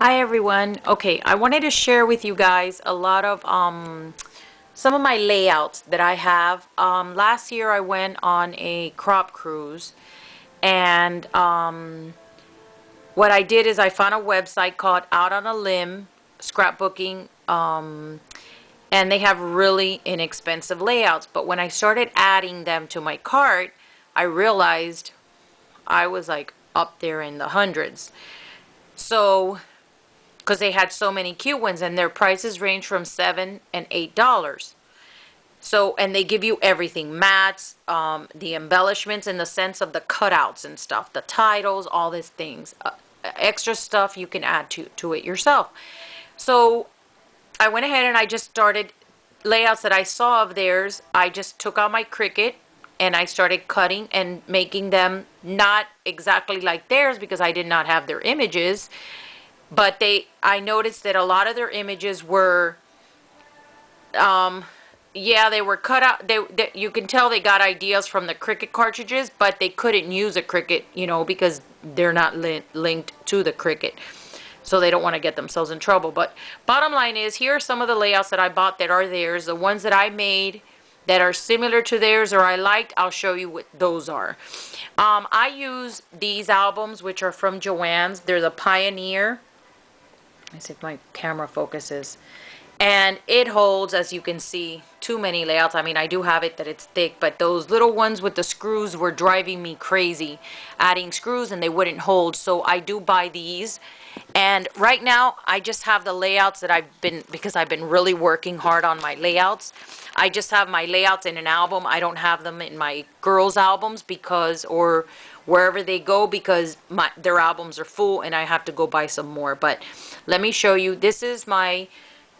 Hi everyone. Okay, I wanted to share with you guys a lot of some of my layouts that I have. Last year I went on a crop cruise, and what I did is I found a website called Out on a Limb Scrapbooking, and they have really inexpensive layouts. But when I started adding them to my cart, I realized I was like up there in the hundreds. So because they had so many cute ones, and their prices range from $7 and $8. So, and they give you everything, mats, the embellishments in the sense of the cutouts and stuff, the titles, all these things, extra stuff you can add to it yourself. So I went ahead and I just started layouts that I saw of theirs. I just took out my Cricut and I started cutting and making them not exactly like theirs because I did not have their images. But I noticed that a lot of their images were, yeah, they were cut out. You can tell they got ideas from the Cricut cartridges, but they couldn't use a Cricut, because they're not linked to the Cricut. So they don't want to get themselves in trouble. But bottom line is, here are some of the layouts that I bought that are theirs. The ones that I made that are similar to theirs or I liked, I'll show you what those are. I use these albums, which are from Joann's. They're the Pioneer. Let's see if my camera focuses. And it holds, as you can see, too many layouts. I mean, I do have it that it's thick, but those little ones with the screws were driving me crazy, adding screws, and they wouldn't hold. So I do buy these. And right now, I just have the layouts that because I've been really working hard on my layouts. I just have my layouts in an album. I don't have them in my girls' albums or wherever they go, because their albums are full and I have to go buy some more. But let me show you. This is my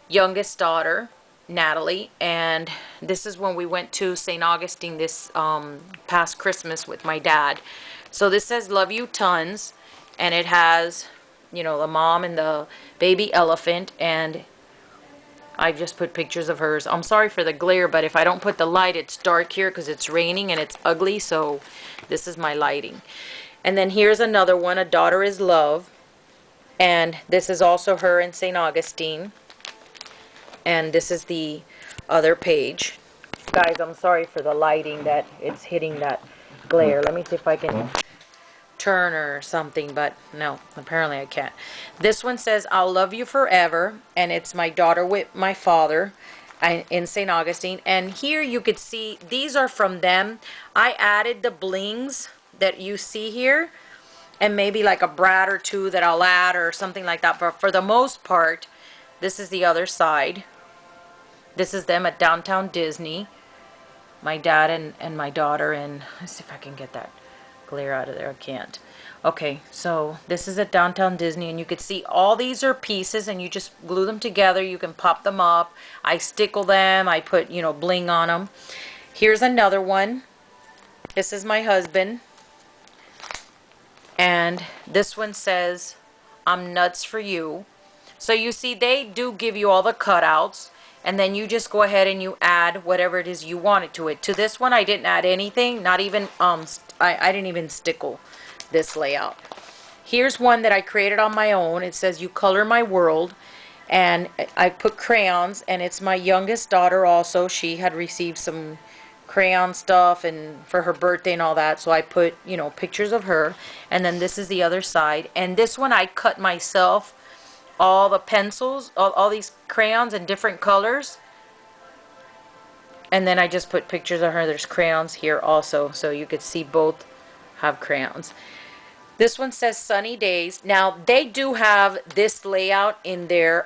youngest daughter, Natalie, and this is when we went to St. Augustine this past Christmas with my dad. So this says "Love You Tons," and it has, the mom and the baby elephant, and I just put pictures of hers. I'm sorry for the glare, but if I don't put the light, it's dark here because it's raining and it's ugly, so this is my lighting. And then here's another one, "A Daughter is Love," and this is also her in St. Augustine. And this is the other page. Guys, I'm sorry for the lighting that it's hitting that glare. Let me see if I can turn or something, but no, apparently I can't. This one says "I'll Love You Forever," and it's my daughter with my father in St. Augustine. And here you could see these are from them. I added the blings that you see here, and maybe like a brad or two that I'll add or something like that. But for the most part, this is the other side. This is them at Downtown Disney. My dad and my daughter, and let's see if I can get that glare out of there. I can't. Okay, so this is at Downtown Disney, and you can see all these are pieces, and you just glue them together. You can pop them up. I stickle them. I put, bling on them. Here's another one. This is my husband. And this one says, "I'm nuts for you." So you see, they do give you all the cutouts, and then you just go ahead and you add whatever it is you wanted to it. To this one, I didn't add anything, not even, I didn't even stickle this layout. Here's one that I created on my own. It says, "You Color My World," and I put crayons, and it's my youngest daughter also. She had received some crayon stuff and for her birthday and all that, so I put, pictures of her. And then this is the other side, and this one I cut myself. All the pencils, all these crayons in different colors, and then I just put pictures of her. There's crayons here also, so you could see both have crayons. This one says "Sunny Days." Now they do have this layout in their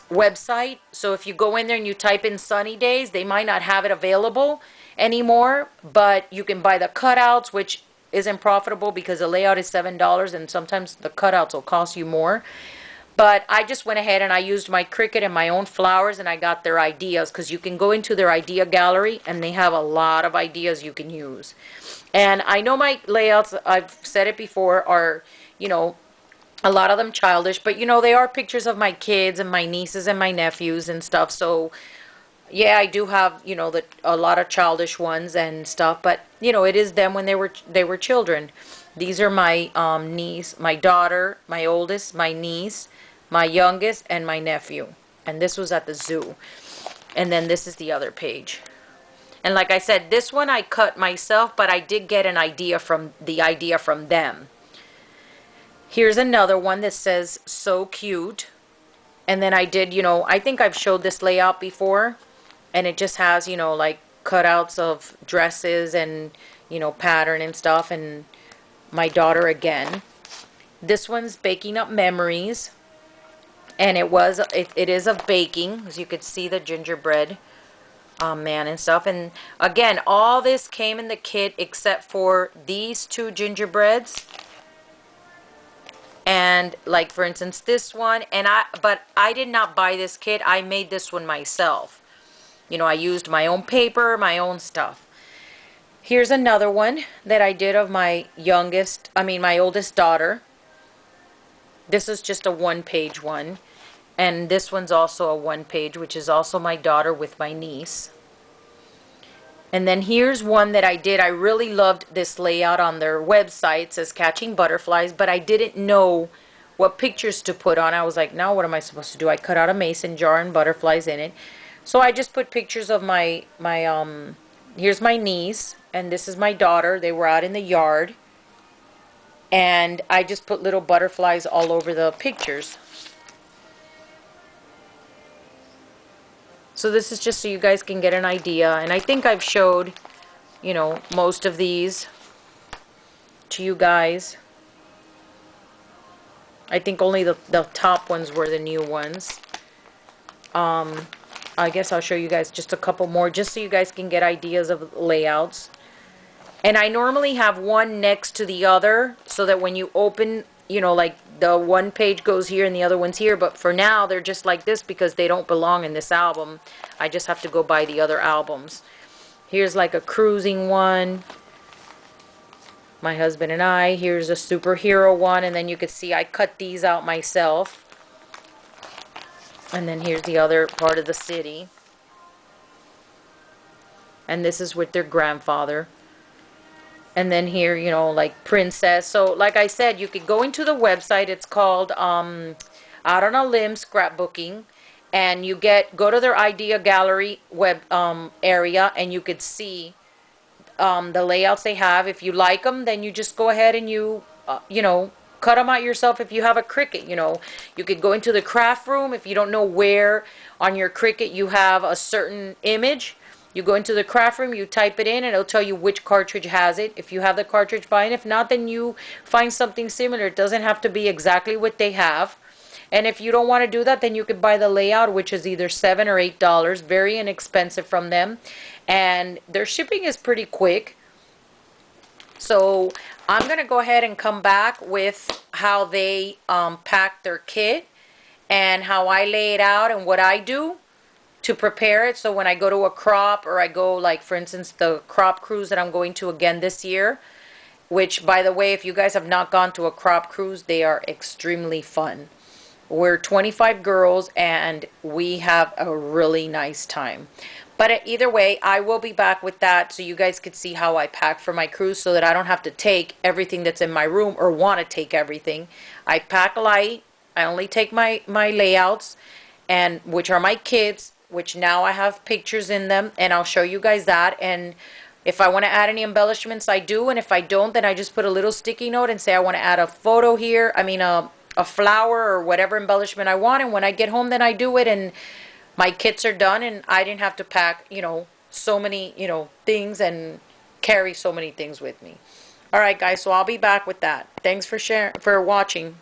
website, so if you go in there and you type in "Sunny Days," they might not have it available anymore, but you can buy the cutouts, which isn't profitable because the layout is $7, and sometimes the cutouts will cost you more. But I just went ahead and I used my Cricut and my own flowers, and I got their ideas, because you can go into their idea gallery and they have a lot of ideas you can use. And I know my layouts, I've said it before, are, a lot of them childish, but they are pictures of my kids and my nieces and my nephews and stuff. So Yeah, I do have, you know, a lot of childish ones and stuff, but you know, it is them when they were children. These are my niece, my daughter, my oldest, my niece, my youngest, and my nephew. And this was at the zoo. And then this is the other page. And like I said, this one I cut myself, but I did get an idea from them. Here's another one that says so cute. And then I did, you know, I think I've showed this layout before. And it just has, you know, like cutouts of dresses and, you know, pattern and stuff. And my daughter again. This one's baking up memories. And it is of baking, as you could see the gingerbread man and stuff. And again, all this came in the kit except for these two gingerbreads. And like for instance this one, but I did not buy this kit. I made this one myself. You know, I used my own paper, my own stuff. Here's another one that I did of my my oldest daughter. This is just a one-page one. And this one's also a one-page, which is also my daughter with my niece. And then here's one that I did. I really loved this layout on their website. It says Catching Butterflies, but I didn't know what pictures to put on. I was like, now what am I supposed to do? I cut out a mason jar and butterflies in it. So I just put pictures of here's my niece, and this is my daughter. They were out in the yard. And I just put little butterflies all over the pictures. So this is just so you guys can get an idea. And I think I've showed, you know, most of these to you guys. I think only the top ones were the new ones. I guess I'll show you guys just a couple more just so you guys can get ideas of layouts. And I normally have one next to the other so that when you open, you know, like the one page goes here and the other one's here. But for now, they're just like this because they don't belong in this album. I just have to go buy the other albums. Here's like a cruising one. My husband and I. Here's a superhero one. And then you can see I cut these out myself. And then here's the other part of the city. And this is with their grandfather. And then here, you know, like princess. So like I said, you could go into the website. It's called Out on a Limb Scrapbooking. And you go to their idea gallery web area, and you could see the layouts they have. If you like them, then you just go ahead and you know, cut them out yourself. If you have a Cricut, you know, you could go into the craft room. If you don't know where on your Cricut you have a certain image, you go into the craft room, you type it in, and it'll tell you which cartridge has it. If you have the cartridge by it, if not, then you find something similar. It doesn't have to be exactly what they have. And if you don't want to do that, then you could buy the layout, which is either $7 or $8, very inexpensive from them. And their shipping is pretty quick. So I'm going to go ahead and come back with how they pack their kit and how I lay it out and what I do to prepare it. So when I go to a crop, or I go, like for instance, the crop cruise that I'm going to again this year, which by the way, if you guys have not gone to a crop cruise, they are extremely fun. We're 25 girls and we have a really nice time. But either way, I will be back with that so you guys could see how I pack for my cruise so that I don't have to take everything that's in my room or want to take everything. I pack light. I only take my layouts, and which are my kids, which now I have pictures in them, and I'll show you guys that. And if I want to add any embellishments, I do. And if I don't, then I just put a little sticky note and say I want to add a photo here. I mean, a flower or whatever embellishment I want. And when I get home, then I do it. And my kits are done, and I didn't have to pack, you know, so many, you know, things and carry so many things with me. All right, guys, so I'll be back with that. Thanks for watching.